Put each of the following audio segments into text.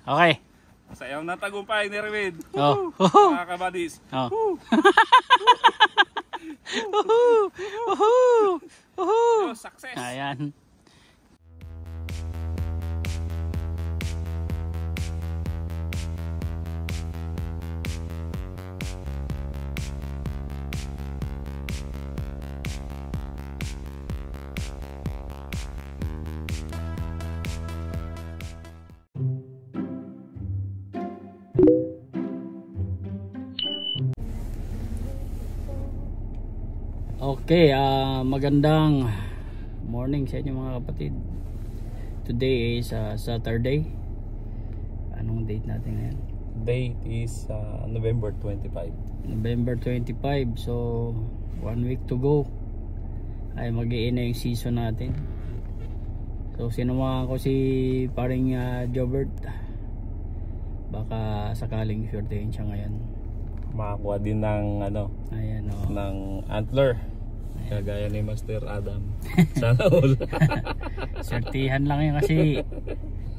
Okay. Sayaw na tagumpay ni Erwin. Oh. Mga kabadis. Oh. Success. Ayan. Okay, magandang morning sa inyo mga kapatid. Today is Saturday. Anong date natin ngayon? Date is November 25. November 25. So 1 week to go ay mag-i-end na yung season natin. So sinumahan ko si paring Jobert. Baka sakaling suertehin siya ngayon. Makakuha din ng Ayan, ng antler. Kagaya ni Master Adam. Sana all. Sertihan lang yun kasi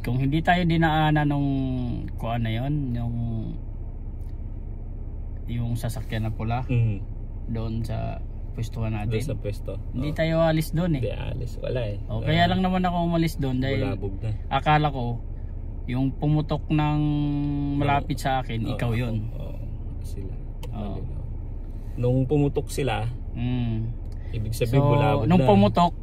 kung hindi tayo dinaanan nung kuha na yun, yung sasakyan na pula doon sa pwestuhan natin. Doon sa pwesto. Hindi tayo alis doon eh. Hindi alis. Wala eh. Kaya lang naman ako umalis doon dahil bulabog na. akala ko yung pumutok ng malapit sa akin, ikaw yun. Sila. Nung pumutok sila, ibig sabihin so, bulabog nung na. pumutok,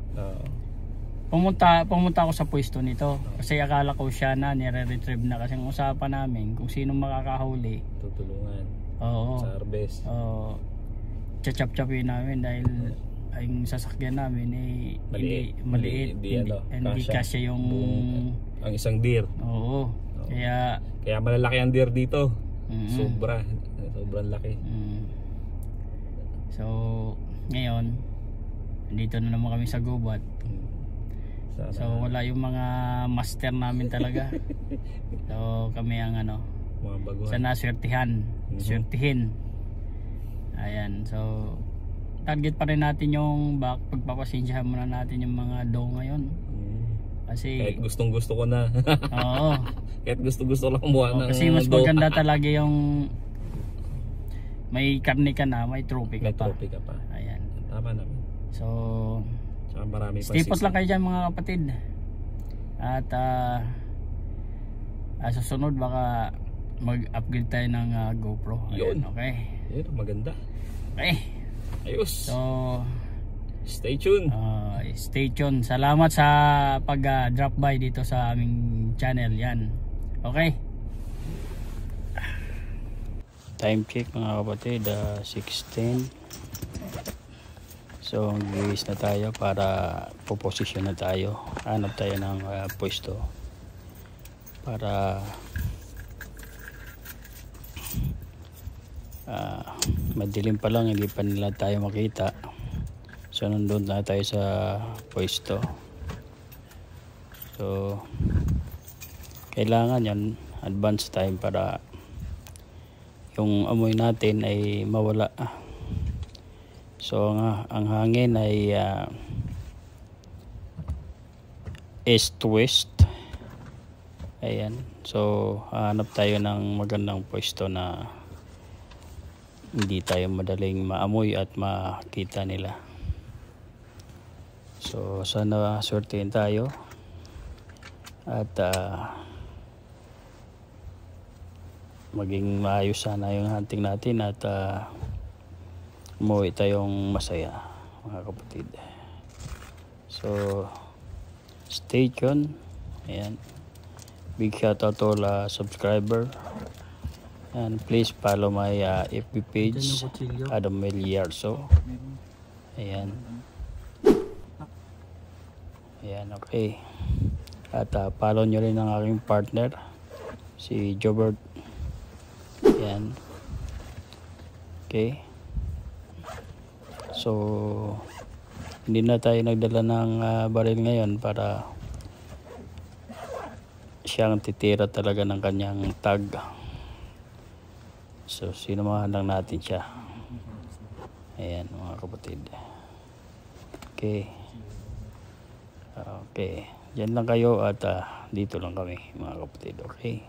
pumunta ako sa pwesto nito kasi akala ko siya na nire-retrieve na kasi ang usapan namin kung sino makakahuli tutulungan sa harvest. Chachap-chapin namin dahil yung sasakyan namin maliit, hindi kasya yung ang isang deer. Kaya malalaki ang deer dito. Sobrang laki. So ngayon dito na naman kami sa gubat. So wala yung mga master namin talaga. So kami ang mga baguhan. Sana swertihin. Ayan, so target pa rin natin yung pagpapasensyahan muna natin yung mga doe ngayon. Kasi kahit gustong gusto ko na. Kahit gusto lang kumuha ng kasi mas maganda talaga yung may karne ka na, may trophy ka pa. Ayan. Tama naman. So marami pa stay put lang kayo dyan mga kapatid. At susunod baka mag-upgrade tayo ng GoPro. Ayan, okay. Yun, maganda. Okay. Ayos. So stay tuned. Stay tuned. Salamat sa pag-drop by dito sa aming channel. Yan. Okay. Time check mga kapatid, 6:10. So giwis na tayo para puposisyon na tayo. Hanap tayo ng pwesto para madilim pa lang, hindi pa nila tayo makita. So nandun na tayo sa pwesto. So kailangan yan advance time para yung amoy natin ay mawala. So ang hangin ay east to west. Ayan. So hanap tayo ng magandang pwesto na hindi tayo madaling maamoy at makita nila. So sana swertehin tayo at maging maayos sana yung hunting natin at umuwi tayong masaya mga kapatid. So stay tuned. Ayan. Big shout out to all subscriber and please follow my FB page Adam Meliarso. Ayan. Ayan, okay. At follow nyo rin ang aking partner si Jobert. Ayan. Okay. So hindi na tayo nagdala ng baril ngayon para siyang titira talaga ng kanyang tag. So sinamahan lang natin siya. Ayan mga kapatid. Okay. Okay. Diyan lang kayo at dito lang kami mga kapatid. Okay.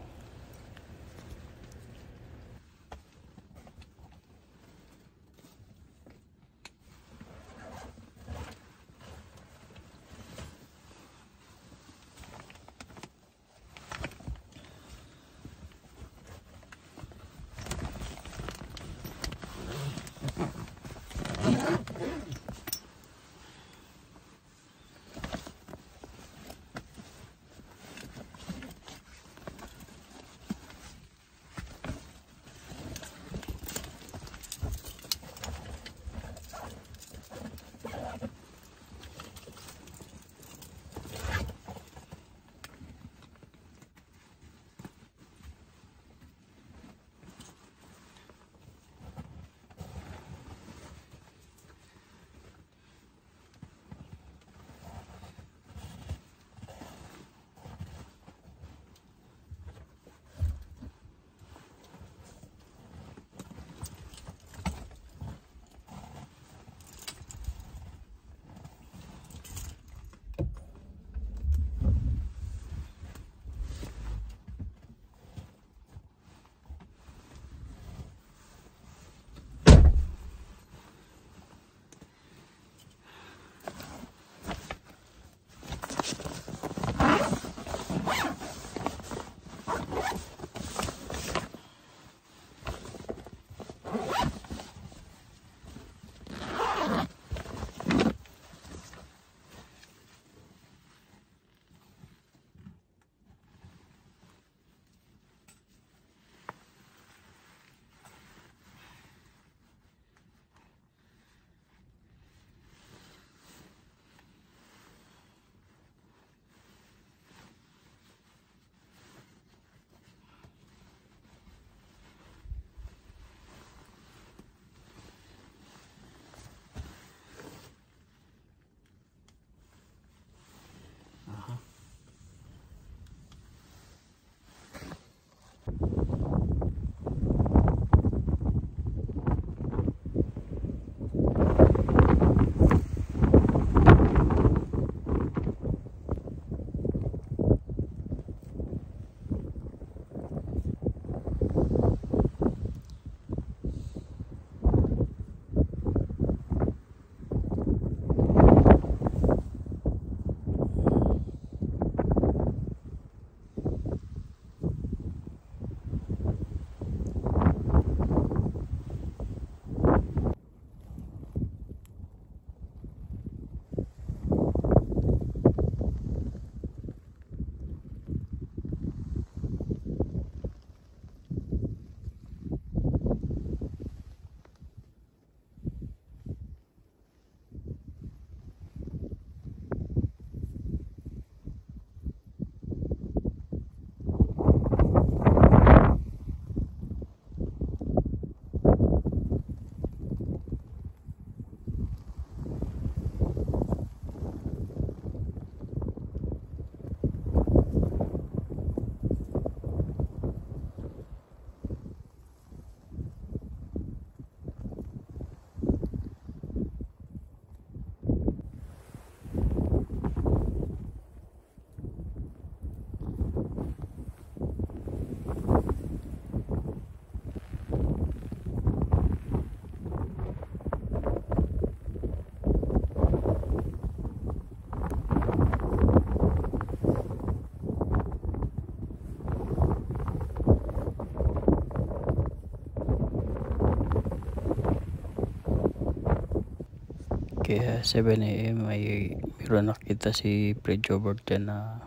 Kaya 7 AM ay meron nakita si Fred Jobert dyan na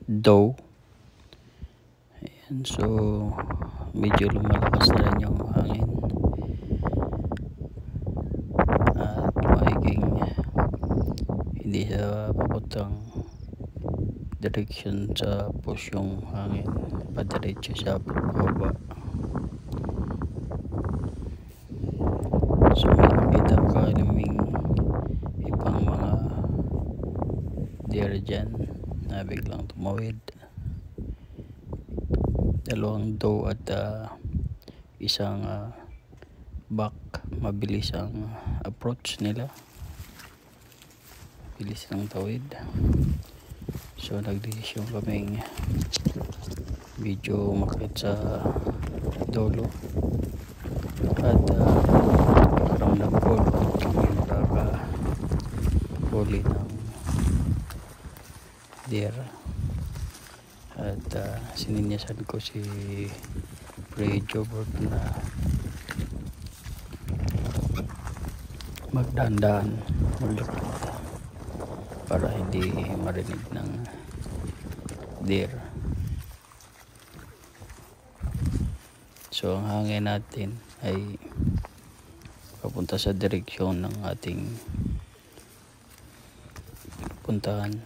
doe. Ayan, so medyo lumalakas na rin yung hangin at magiging hindi sa papuntang direction sa push yung hangin, padiretso siya pababa. So may nakita ka naming ibang mga deer dyan na biglang tumawid, dalawang doe at isang buck. Mabilis ang approach nila, bilis ng tawid. So nagdesisyon kaming medyo umakyat sa dolo at nakaramdam ko kami makakahuli ng deer at sininyasan ko si Fred Jobert na magdandaan maglakad para hindi marinig ng deer. So ang hangin natin ay papunta sa direksyon ng ating puntahan.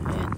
Ayan.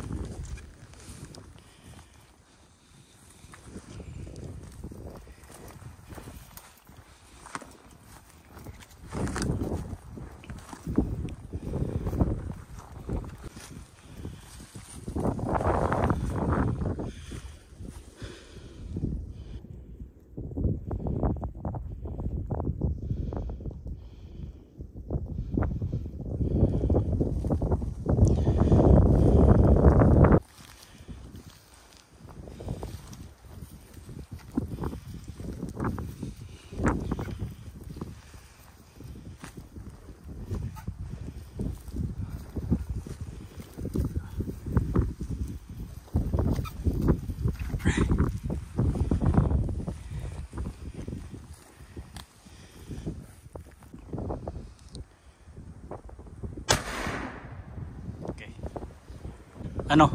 Ano?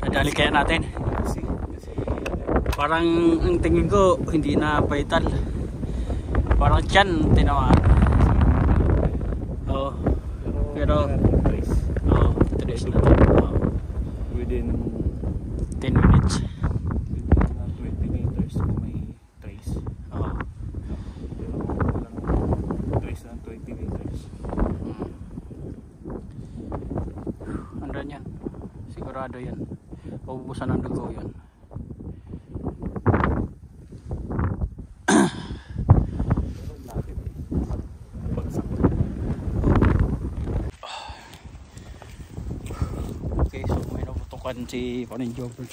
Nadali kaya natin? Parang ang tingin ko hindi na vital. Parang tiyan tinamaan. Oo. Pero trace natin. Within 10 minutes. 20 meters kung may trace. Oo. Pero walang trace ng 20 meters. Andun yan. Sigurado yan. Paubusan ng dugo yun. Okay, so may naputukan si Paring Jobber.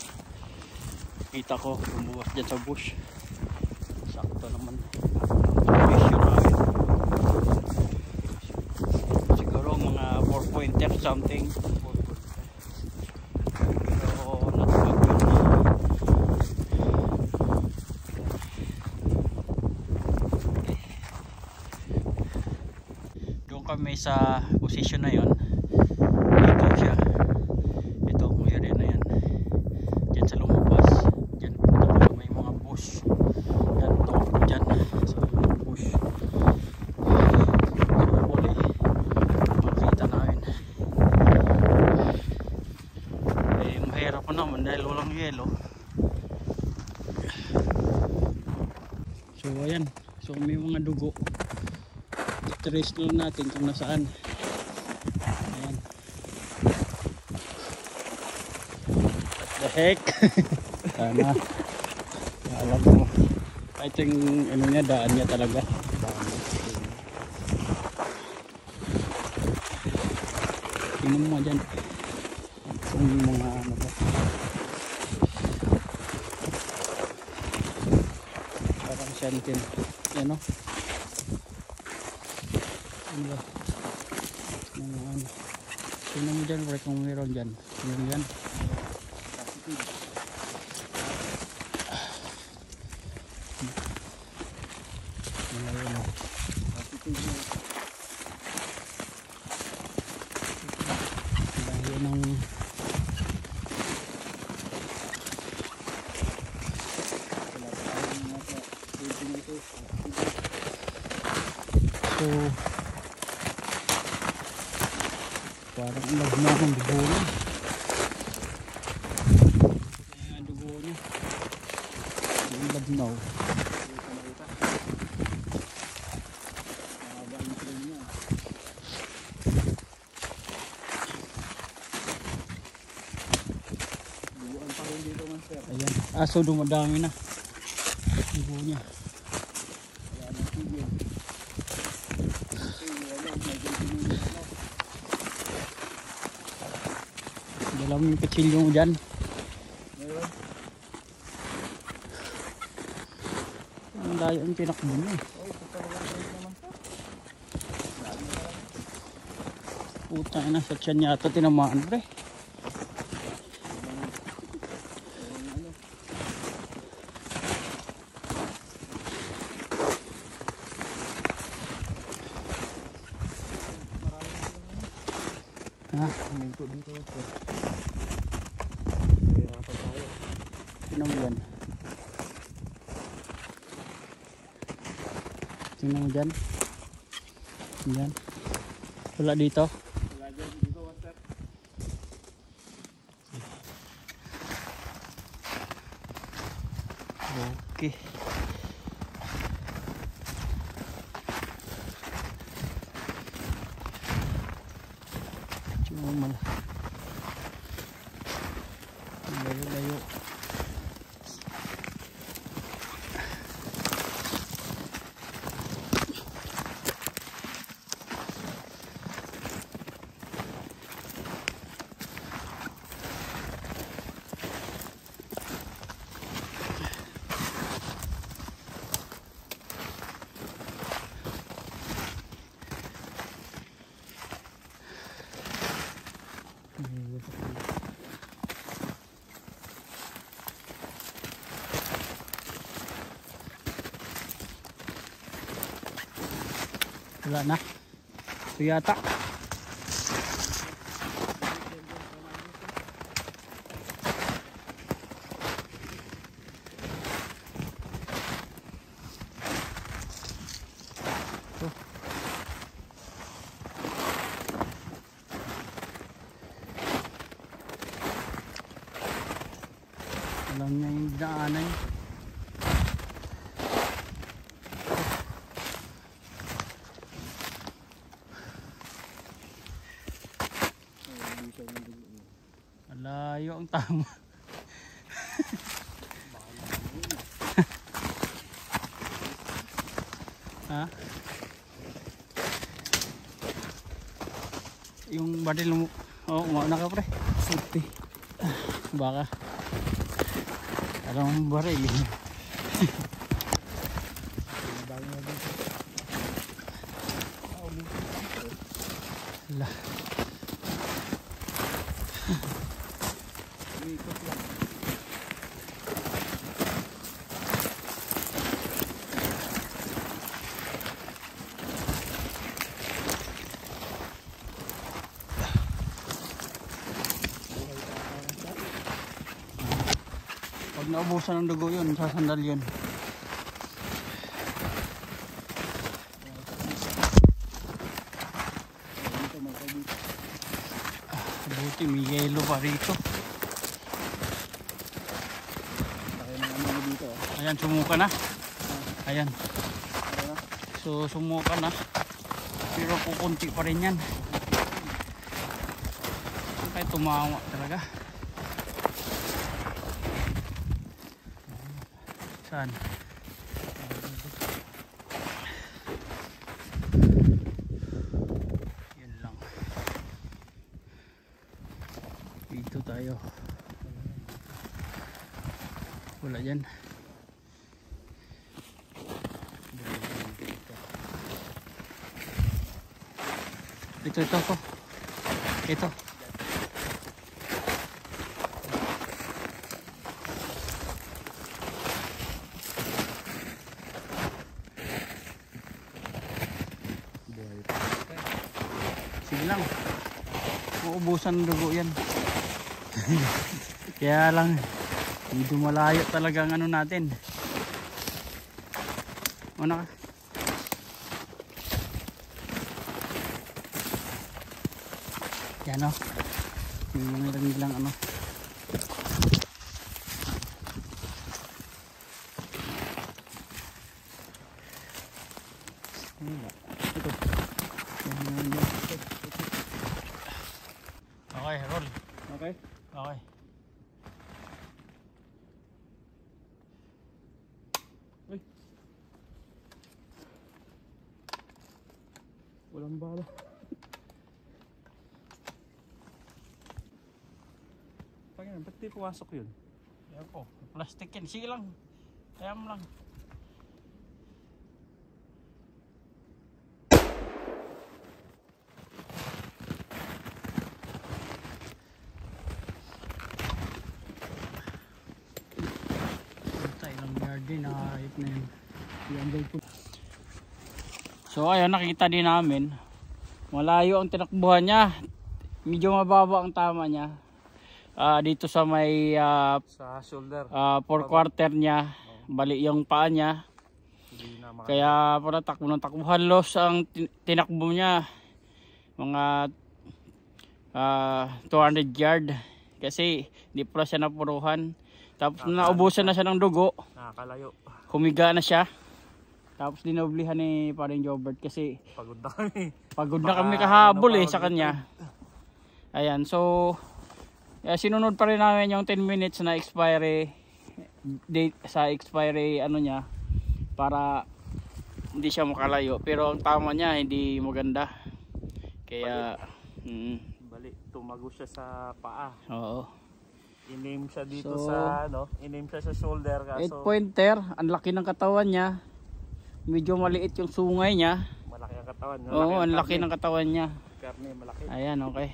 Kita ko bumuwas dyan sa bush. Sakto naman. Vision namin. Siguro mga 4 pointer something. Pero natupag yun. Doon kami sa position na yon. Ito siya. Ito ang area na yan. Diyan sa lumabas. Diyan may mga bush. Yan doon ko dyan. Sa bush. Huli. Makita namin. Eh mahirap po naman dahil walang yelo. So ayan. So may mga dugo. I-trace lang natin kung nasaan. Ayan. What the heck? Sana. Alam mo. Kahit yung ano niya, daan niya talaga. Tingnan mo dyan. Kung mga ano ba. Parang sentin. Yan o. Ano ba? Mga ano. Tingnan mo dyan, kung meron dyan. Tingnan mo dyan. So parang nagma ng dugo niya. Ang dugo niya yung labnaw. Ayan, aso dumadami na dugo niya. Dalam yung kecil yung dyan. Ang layo yung tinakbo niya. Putang ina, sa tiyan yata tinamaan pre. Ha? Dito. Tingnan mo yan. Tingnan mo dyan. Yan. Wala dito. Wala dito, water. Okay. Cuma malah layo-layo. Wala na. Ito yata. Alam niya yung daanan. Malayo ang tama. Ha? Yung baril mo. Oh, umauna ka pre. Safety. Baka. Alam mo baril. Hala. Pag naubusan ng dugo yun, sasandal yun. Buti may yelo pa rito. Ayan, sumuka na. Ayan. So, sumuka na. Pero kukunti pa rin yan. Kaya tumawa talaga. Saan? Yan lang. Dito tayo. Wala dyan. Ito ko. Ito. Sige lang. Uubusan ng dugo yan. Kaya lang medyo malayo talaga ang ano natin. Una ka. Yan o. Yung lang ano. Ito. Okay, roll. Okay. Okay. Uy. Walang bala. Pagyan, ba't di pumasok yun? Yan po. Plastic yan. Sige lang. Kaya mo lang. Ilang yard din. Nakahayop na yun. So ayun, nakita din namin. Malayo ang tinakbuhan niya. Medyo mababa ang tama niya. Dito sa may Sa shoulder. 4/4 niya, bali yung paa niya. Kaya para takbo ng takbo, halos ang tinakbo niya mga 200 yard kasi di pa siya napuruhan. Tapos naubusan na siya ng dugo, Nakakalayo. humiga na siya. Tapos dinoblihan ni Paring Jobert kasi Pagod na kami. pagod na kami kahabol sa kanya. Ayan, so sinunod pa rin namin yung 10 minutes na expiry date sa expiry ano niya para hindi siya makalayo, pero ang tama niya hindi maganda. Kaya Bali, tumago siya sa paa. oo. Inaim siya dito So, sa inaim siya sa shoulder 8 kaso pointer, ang laki ng katawan niya. Medyo maliit yung sungay niya. malaki ang katawan. Oo, ang laki ng katawan niya. Karne malaki. Ayan, okay.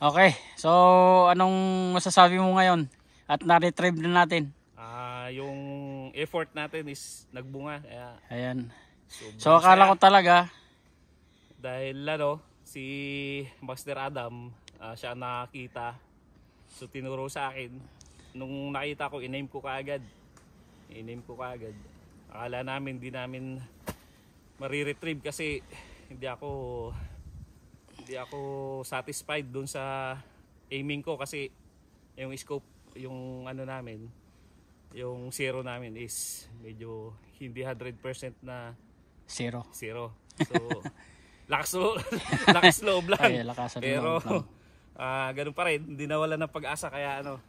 Okay, so anong masasabi mo ngayon at na-retrieve na natin? Yung effort natin is nagbunga. Kaya Ayan. sobrang So akala saya. ko talaga Dahil si Master Adam, siya nakita. So tinuro sa akin. Nung nakita ko, inaim ko kaagad. Akala namin, di namin mariretrieve kasi hindi ako satisfied dun sa aiming ko kasi yung scope, yung ano namin, yung zero namin is medyo hindi 100% na Zero. zero. So, lakas loob lang. Ay, lakasan ng Pero, loob lang. ganun pa rin, hindi nawala ng pag-asa kaya ano,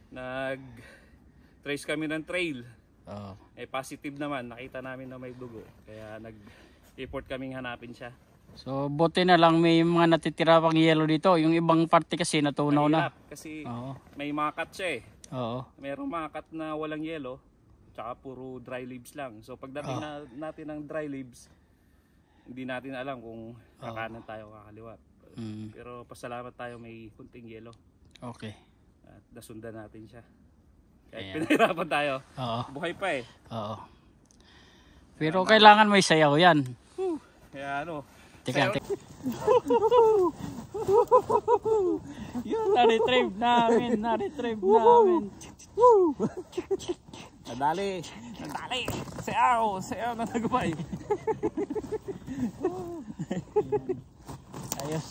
nag-trace kami ng trail. Oo. Positive naman, nakita namin na may dugo. Kaya nag-report kaming hanapin siya. So buti na lang may mga natitira pang yellow dito. Yung ibang parte kasi natunaw na. Mahirap kasi Oo. may mga cut siya eh. Oo. Merong mga cut na walang yellow, tsaka puro dry leaves lang. So pagdating natin ng dry leaves, hindi natin alam kung kakanan tayo o kakaliwa. Pero pasalamat tayo may kunting yellow. Okay. At nasundan natin siya. Kahit Ayan. pinahirapan tayo, Oo. buhay pa eh. Oo. Pero kailangan may sayaw yan. Kaya ano, Teka. Yun, na-retrieve namin. nadali, sayaw na nagubay. Ayos.